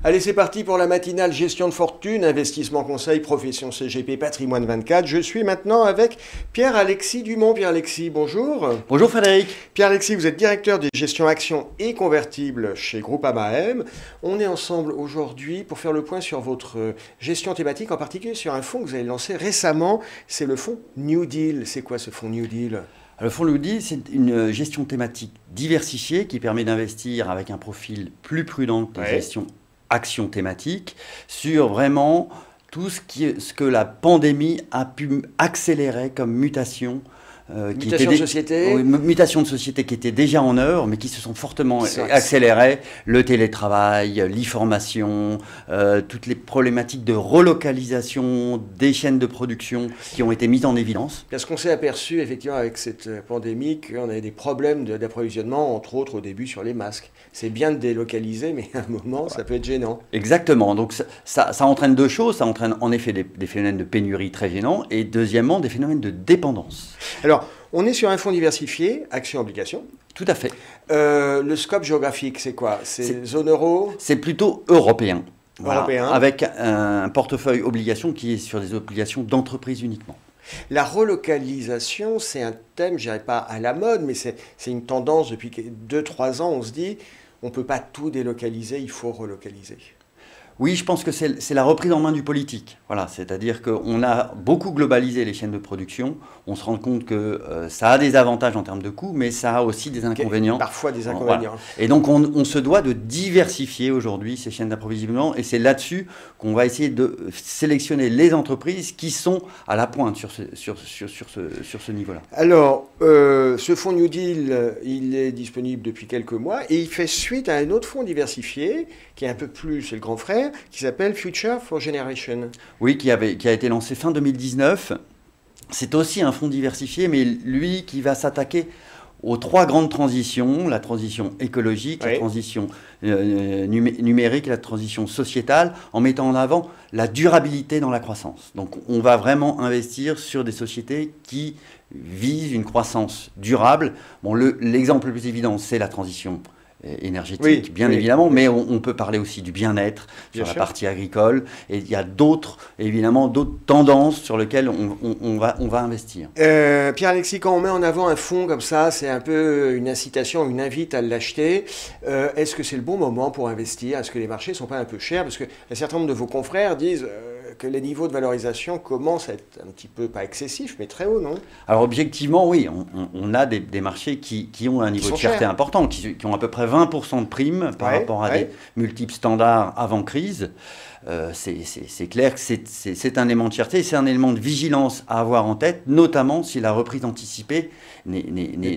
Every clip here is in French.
Allez, c'est parti pour la matinale gestion de fortune, investissement conseil, profession CGP, patrimoine 24. Je suis maintenant avec Pierre-Alexis Dumont. Pierre-Alexis, bonjour. Bonjour Frédéric. Pierre-Alexis, vous êtes directeur des gestions actions et convertibles chez Groupama AM. On est ensemble aujourd'hui pour faire le point sur votre gestion thématique, en particulier sur un fonds que vous avez lancé récemment. C'est le fonds New Deal. C'est quoi ce fonds New Deal ? Le fonds New Deal, c'est une gestion thématique diversifiée qui permet d'investir avec un profil plus prudent que la gestion action thématique sur vraiment tout ce que la pandémie a pu accélérer comme mutation. Mutation de société. Mutation de société qui étaient déjà en œuvre, mais qui se sont fortement accélérées. Le télétravail, l'e-formation, toutes les problématiques de relocalisation des chaînes de production qui ont été mises en évidence. Parce qu'on s'est aperçu, effectivement, avec cette pandémie, qu'on avait des problèmes d'approvisionnement, entre autres au début sur les masques. C'est bien de délocaliser, mais à un moment, ça peut être gênant. Exactement. Donc ça entraîne deux choses. Ça entraîne en effet des phénomènes de pénurie très gênants et deuxièmement, des phénomènes de dépendance. Alors, on est sur un fonds diversifié, actions-obligations. Tout à fait. Le scope géographique, c'est quoi? C'est zone euro? C'est plutôt européen. Voilà, européen. Avec un portefeuille obligations qui est sur des obligations d'entreprise uniquement. La relocalisation, c'est un thème, je dirais pas à la mode, mais c'est une tendance depuis 2-3 ans. On se dit, on ne peut pas tout délocaliser, il faut relocaliser. Oui, je pense que c'est la reprise en main du politique. Voilà, c'est-à-dire qu'on a beaucoup globalisé les chaînes de production. On se rend compte que ça a des avantages en termes de coûts, mais ça a aussi des inconvénients. Parfois des inconvénients. Voilà. Et donc, on se doit de diversifier aujourd'hui ces chaînes d'approvisionnement. Et c'est là-dessus qu'on va essayer de sélectionner les entreprises qui sont à la pointe sur ce niveau-là. Alors, ce fonds New Deal, il est disponible depuis quelques mois et il fait suite à un autre fonds diversifié qui est un peu plus, c'est le grand frère, qui s'appelle Future for Generation. Oui, qui a été lancé fin 2019. C'est aussi un fonds diversifié, mais lui qui va s'attaquer aux trois grandes transitions, la transition écologique, la transition numérique, la transition sociétale, en mettant en avant la durabilité dans la croissance. Donc on va vraiment investir sur des sociétés qui visent une croissance durable. Bon, l'exemple le plus évident, c'est la transition énergétique, bien évidemment, mais on peut parler aussi du bien-être sur la partie agricole, et il y a évidemment d'autres tendances sur lesquelles on va investir. Pierre-Alexis, quand on met en avant un fonds comme ça, c'est un peu une incitation, une invite à l'acheter. Est-ce que c'est le bon moment pour investir? Est-ce que les marchés ne sont pas un peu chers? Parce qu'un certain nombre de vos confrères disent que les niveaux de valorisation commencent à être un petit peu, pas excessifs, mais très hauts, non? Alors objectivement, oui, on a des marchés qui ont un niveau de cherté important, qui ont à peu près 20% de primes par rapport à des multiples standards avant crise. C'est clair que c'est un élément de cherté, c'est un élément de vigilance à avoir en tête, notamment si la reprise anticipée n'est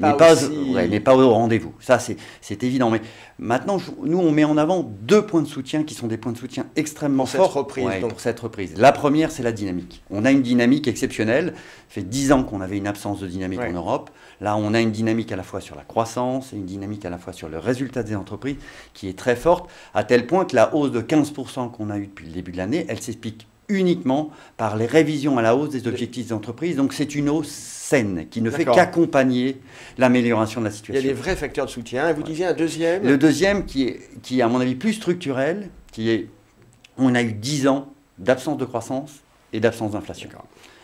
pas au rendez-vous. Ça, c'est évident. Mais maintenant, nous, on met en avant deux points de soutien qui sont des points de soutien extrêmement forts pour cette reprise. La première, c'est la dynamique. On a une dynamique exceptionnelle. Ça fait 10 ans qu'on avait une absence de dynamique en Europe. Là, on a une dynamique à la fois sur la croissance et une dynamique à la fois sur le résultat des entreprises qui est très forte, à tel point que la hausse de 15% qu'on a eue depuis le début de l'année, elle s'explique uniquement par les révisions à la hausse des objectifs des entreprises. Donc c'est une hausse saine qui ne fait qu'accompagner l'amélioration de la situation. Il y a des vrais facteurs de soutien. Et vous disiez un deuxième? Le deuxième qui est à mon avis plus structurel, on a eu 10 ans d'absence de croissance et d'absence d'inflation.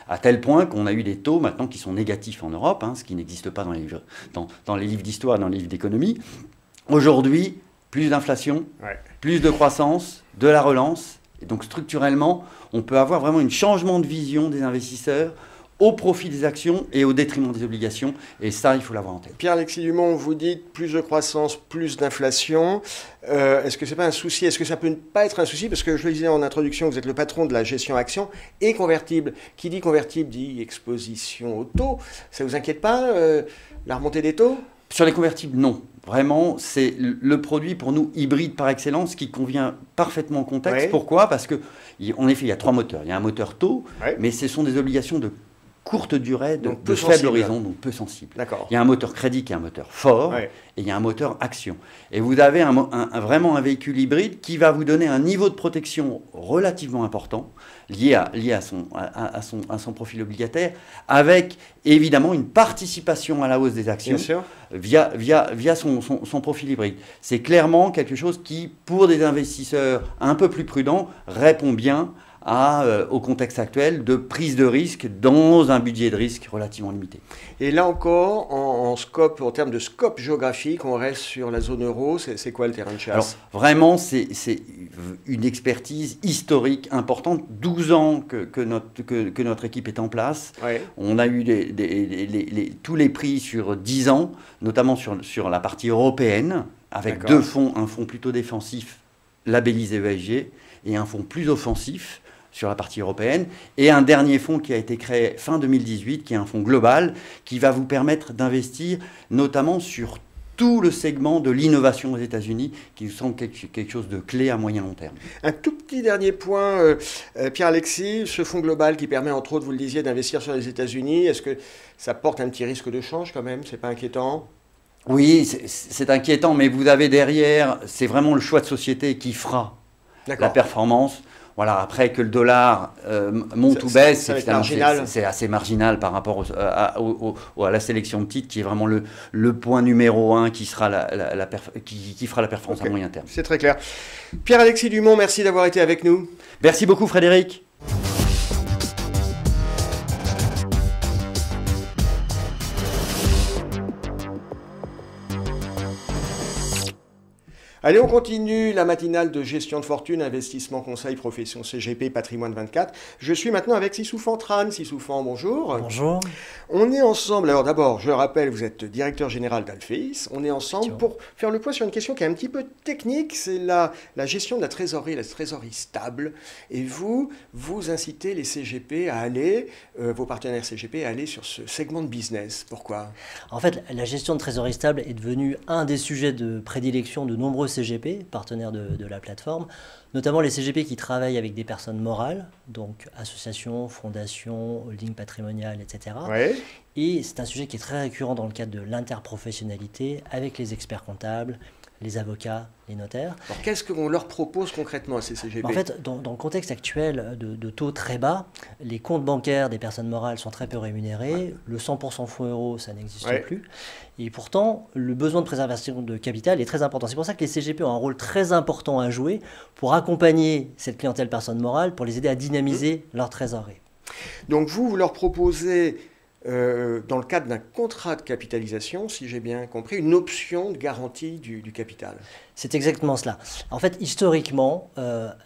À tel point qu'on a eu des taux maintenant qui sont négatifs en Europe, ce qui n'existe pas dans les livres d'histoire, dans les livres d'économie. Aujourd'hui, plus d'inflation, plus de croissance, de la relance. Et donc structurellement, on peut avoir vraiment un changement de vision des investisseurs au profit des actions et au détriment des obligations. Et ça, il faut l'avoir en tête. Pierre-Alexis Dumont, vous dites plus de croissance, plus d'inflation. Est-ce que ce n'est pas un souci? Est-ce que ça ne peut pas être un souci? Parce que je le disais en introduction, vous êtes le patron de la gestion action et convertible. Qui dit convertible dit exposition au taux. Ça ne vous inquiète pas, la remontée des taux? Sur les convertibles, non. Vraiment, c'est le produit pour nous hybride par excellence qui convient parfaitement au contexte. Pourquoi? Parce qu'en effet, il y a trois moteurs. Il y a un moteur taux, mais ce sont des obligations de courte durée, de peu faible sensible. horizon, donc peu sensible. D'accord. Il y a un moteur crédit qui est un moteur fort, Ouais. et il y a un moteur action. Et vous avez vraiment un véhicule hybride qui va vous donner un niveau de protection relativement important, lié à son profil obligataire, avec évidemment une participation à la hausse des actions via son profil hybride. C'est clairement quelque chose qui, pour des investisseurs un peu plus prudents, répond bien au contexte actuel de prise de risque dans un budget de risque relativement limité. Et là encore, en scope, en termes de scope géographique, on reste sur la zone euro. C'est quoi le terrain de chasse? Alors, vraiment, c'est une expertise historique importante. 12 ans que notre équipe est en place. Ouais. On a eu tous les prix sur 10 ans, notamment sur la partie européenne, avec deux fonds, un fonds plutôt défensif labellisé ESG et un fonds plus offensif sur la partie européenne, et un dernier fonds qui a été créé fin 2018, qui est un fonds global, qui va vous permettre d'investir notamment sur tout le segment de l'innovation aux États-Unis, qui nous semble quelque chose de clé à moyen long terme. Un tout petit dernier point, Pierre-Alexis, ce fonds global qui permet entre autres, vous le disiez, d'investir sur les États-Unis, est-ce que ça porte un petit risque de change quand même? C'est pas inquiétant? Oui, c'est inquiétant, mais vous avez derrière, c'est vraiment le choix de société qui fera la performance. Voilà, après que le dollar monte ou baisse, c'est assez marginal par rapport à la sélection de titres, qui est vraiment le point numéro 1 qui fera la performance à moyen terme. C'est très clair. Pierre-Alexis Dumont, merci d'avoir été avec nous. Merci beaucoup Frédéric. Allez, on continue la matinale de gestion de fortune, investissement, conseil, profession CGP, patrimoine 24. Je suis maintenant avec Sissoufan Tran. Sissoufan, bonjour. Bonjour. On est ensemble, alors d'abord, je rappelle, vous êtes directeur général d'Alphéis. On est ensemble pour faire le point sur une question qui est un petit peu technique, c'est la gestion de la trésorerie stable. Et vous incitez les CGP à aller, vos partenaires CGP, à aller sur ce segment de business. Pourquoi? En fait, la gestion de trésorerie stable est devenue un des sujets de prédilection de nombreux CGP, partenaires de la plateforme, notamment les CGP qui travaillent avec des personnes morales, donc associations, fondations, holding patrimoniales, etc. Ouais. Et c'est un sujet qui est très récurrent dans le cadre de l'interprofessionnalité avec les experts comptables, les avocats, les notaires. Alors qu'est-ce qu'on leur propose concrètement à ces CGP? En fait, dans le contexte actuel de taux très bas, les comptes bancaires des personnes morales sont très peu rémunérés. Le 100% fonds euros, ça n'existe plus. Et pourtant, le besoin de préservation de capital est très important. C'est pour ça que les CGP ont un rôle très important à jouer pour accompagner cette clientèle personne morale, pour les aider à dynamiser leur trésorerie. Donc vous leur proposez, dans le cadre d'un contrat de capitalisation, si j'ai bien compris, une option de garantie du capital. C'est exactement cela. En fait, historiquement,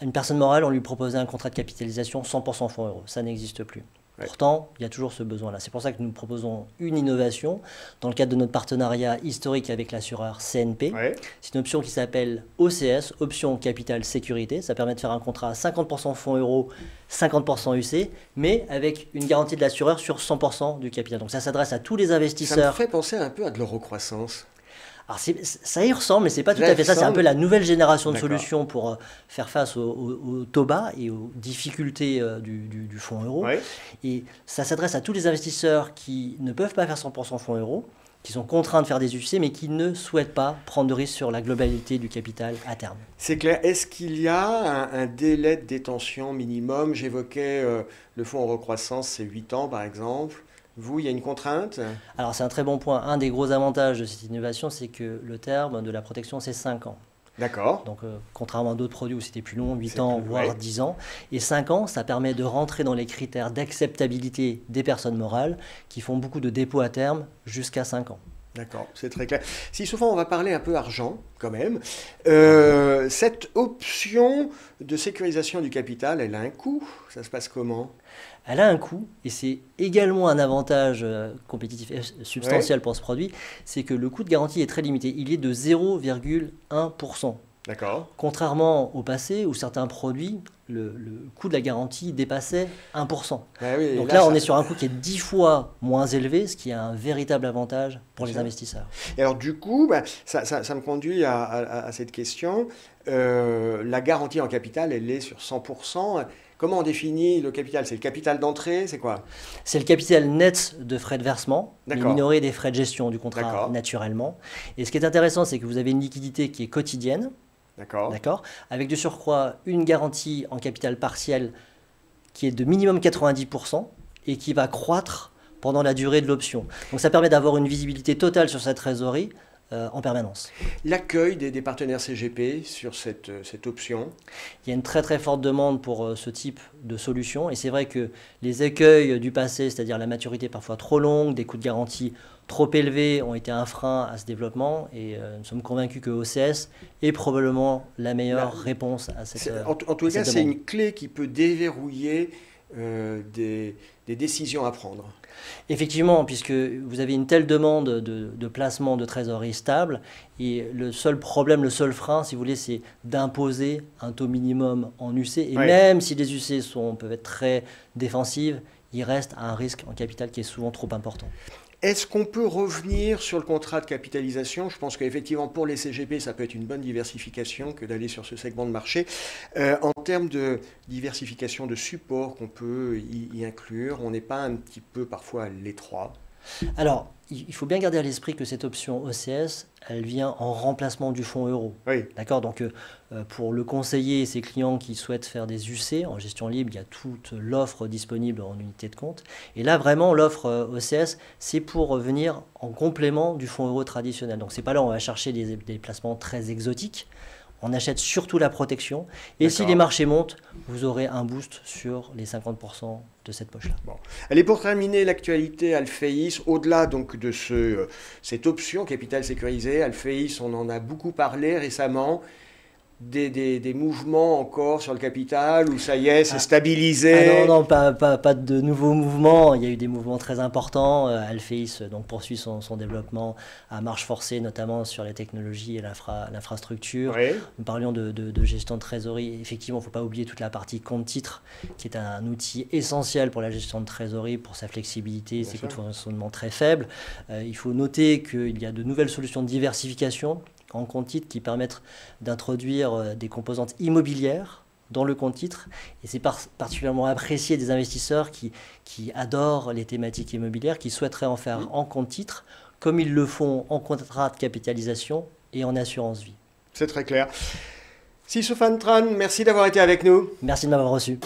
une personne morale, on lui proposait un contrat de capitalisation 100% fonds euros. Ça n'existe plus. Pourtant, il y a toujours ce besoin-là. C'est pour ça que nous proposons une innovation dans le cadre de notre partenariat historique avec l'assureur CNP. C'est une option qui s'appelle OCS, Option Capital Sécurité. Ça permet de faire un contrat à 50% fonds euros, 50% UC, mais avec une garantie de l'assureur sur 100% du capital. Donc ça s'adresse à tous les investisseurs. Ça me fait penser un peu à de l'eurocroissance. Alors ça y ressemble, mais ce n'est pas tout à fait ça. C'est un peu la nouvelle génération de solutions pour faire face au taux bas et aux difficultés du fonds euro. Et ça s'adresse à tous les investisseurs qui ne peuvent pas faire 100% fonds euro, qui sont contraints de faire des UC, mais qui ne souhaitent pas prendre de risques sur la globalité du capital à terme. C'est clair. Est-ce qu'il y a un délai de détention minimum? J'évoquais le fonds Eurocroissance, c'est 8 ans par exemple. Vous, il y a une contrainte? Alors c'est un très bon point. Un des gros avantages de cette innovation, c'est que le terme de la protection, c'est 5 ans. D'accord. Donc contrairement à d'autres produits où c'était plus long, 8 ans, voire 10 ans. Et 5 ans, ça permet de rentrer dans les critères d'acceptabilité des personnes morales qui font beaucoup de dépôts à terme jusqu'à 5 ans. D'accord, c'est très clair. Si souvent on va parler un peu argent quand même, cette option de sécurisation du capital, elle a un coût. Ça se passe comment? Elle a un coût et c'est également un avantage compétitif substantiel pour ce produit, c'est que le coût de garantie est très limité. Il est de 0,1%. D'accord. Contrairement au passé où certains produits, le coût de la garantie dépassait 1%. Ah oui, donc là, on est sur un coût qui est 10 fois moins élevé, ce qui est un véritable avantage pour les investisseurs. Et alors du coup, ça me conduit à cette question. La garantie en capital, elle est sur 100%. Comment on définit le capital? C'est le capital d'entrée, c'est quoi? C'est le capital net de frais de versement, mais minoré des frais de gestion du contrat naturellement. Et ce qui est intéressant, c'est que vous avez une liquidité qui est quotidienne, d'accord, avec de surcroît une garantie en capital partiel qui est de minimum 90% et qui va croître pendant la durée de l'option. Donc ça permet d'avoir une visibilité totale sur sa trésorerie en permanence. L'accueil des partenaires CGP sur cette option? Il y a une très très forte demande pour ce type de solution et c'est vrai que les écueils du passé, c'est-à-dire la maturité parfois trop longue, des coûts de garantie trop élevés ont été un frein à ce développement et nous sommes convaincus que OCS est probablement la meilleure réponse à cette demande. En tout cas, c'est une clé qui peut déverrouiller des décisions à prendre. Effectivement, puisque vous avez une telle demande de placement de trésorerie stable, et le seul problème, le seul frein, si vous voulez, c'est d'imposer un taux minimum en UC. Et même si les UC peuvent être très défensives, il reste un risque en capital qui est souvent trop important. Est-ce qu'on peut revenir sur le contrat de capitalisation? Je pense qu'effectivement, pour les CGP, ça peut être une bonne diversification que d'aller sur ce segment de marché. En termes de diversification de support qu'on peut y inclure, on n'est pas un petit peu parfois à l'étroit? Alors, il faut bien garder à l'esprit que cette option OCS, elle vient en remplacement du fonds euro. Oui. D'accord. Donc, pour le conseiller et ses clients qui souhaitent faire des UC en gestion libre, il y a toute l'offre disponible en unité de compte. Et là, vraiment, l'offre OCS, c'est pour venir en complément du fonds euro traditionnel. Donc, c'est pas là où on va chercher des placements très exotiques. On achète surtout la protection. Et si les marchés montent, vous aurez un boost sur les 50% de cette poche-là. Bon. Allez, pour terminer l'actualité Alphéis, au-delà donc de cette option capital sécurisé, Alphéis, on en a beaucoup parlé récemment. Des mouvements encore sur le capital ou ça y est, c'est stabilisé? Non, pas de nouveaux mouvements. Il y a eu des mouvements très importants. Alphéis poursuit son développement à marche forcée, notamment sur les technologies et l'infrastructure. Oui. Nous parlions de gestion de trésorerie. Effectivement, il ne faut pas oublier toute la partie compte-titres, qui est un outil essentiel pour la gestion de trésorerie, pour sa flexibilité, ses coûts de fonctionnement très faibles. Il faut noter qu'il y a de nouvelles solutions de diversification en compte titre qui permettent d'introduire des composantes immobilières dans le compte titre. Et c'est particulièrement apprécié des investisseurs qui adorent les thématiques immobilières, qui souhaiteraient en faire en compte titre, comme ils le font en contrat de capitalisation et en assurance vie. C'est très clair. Sisou Fan Tran, merci d'avoir été avec nous. Merci de m'avoir reçu.